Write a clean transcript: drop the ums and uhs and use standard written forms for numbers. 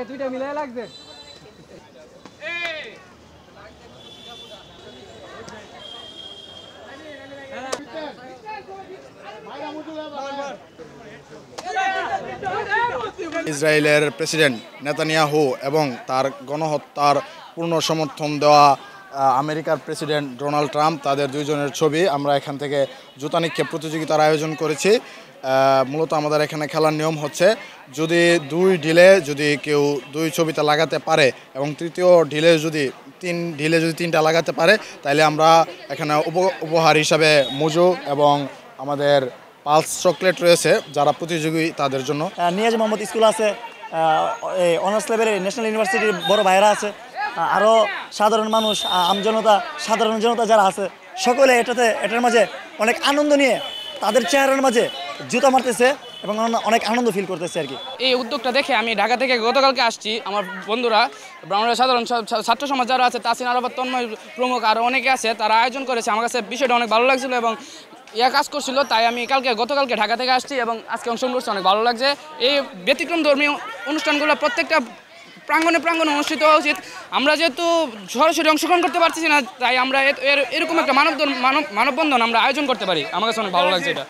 দুইটা মিলাই লাগবে। ইসরায়েলের প্রেসিডেন্ট নেতানিয়াহু এবং তার গণহত্যার পূর্ণ সমর্থন দেওয়া আমেরিকার প্রেসিডেন্ট ডোনাল্ড ট্রাম্প, তাদের দুইজনের ছবি আমরা এখান থেকে জুতা নিক্ষেপ প্রতিযোগিতার আয়োজন করেছি। মূলত আমাদের এখানে খেলার নিয়ম হচ্ছে, যদি দুই ঢিলে যদি কেউ দুই ছবিতে লাগাতে পারে এবং তৃতীয় ঢিলে যদি তিনটা লাগাতে পারে, তাহলে আমরা এখানে উপহার হিসাবে মুজু এবং আমাদের পালস চকলেট রয়েছে যারা প্রতিযোগী তাদের জন্য। নিয়াজ মোহাম্মদ স্কুল আছে, অনার্স লেভেলের ন্যাশনাল ইউনিভার্সিটির বড় ভাইরা আছে, আরও সাধারণ মানুষ, সাধারণ জনতা যারা আছে, সকলে এটার মাঝে অনেক আনন্দ নিয়ে তাদের চেহারার মাঝে জুতা মারতেছে এবং অনেক আনন্দ ফিল করতেছে আর কি। এই উদ্যোগটা দেখে আমি ঢাকা থেকে গতকালকে আসছি। আমার বন্ধুরা ব্রাহ্মণবাড়িয়া সাধারণ ছাত্র সমাজ যারা আছে, তাসিন আরাফাত, তন্ময় প্রমুখ আরও অনেকে আছে, তারা আয়োজন করেছে। আমার কাছে বিষয়টা অনেক ভালো লাগছিল এবং কাজ করছিল, তাই আমি গতকালকে ঢাকা থেকে আসছি এবং আজকে অংশগ্রহণ করছি, অনেক ভালো লাগছে। এই ব্যতিক্রম ধর্মীয় অনুষ্ঠানগুলো প্রত্যেকটা প্রাঙ্গণে অনুষ্ঠিত হওয়া উচিত। আমরা যেহেতু সরাসরি অংশগ্রহণ করতে পারছি না, তাই আমরা এরকম একটা মানববন্ধন আমরা আয়োজন করতে পারি। আমার কাছে অনেক ভালো লাগছে এটা।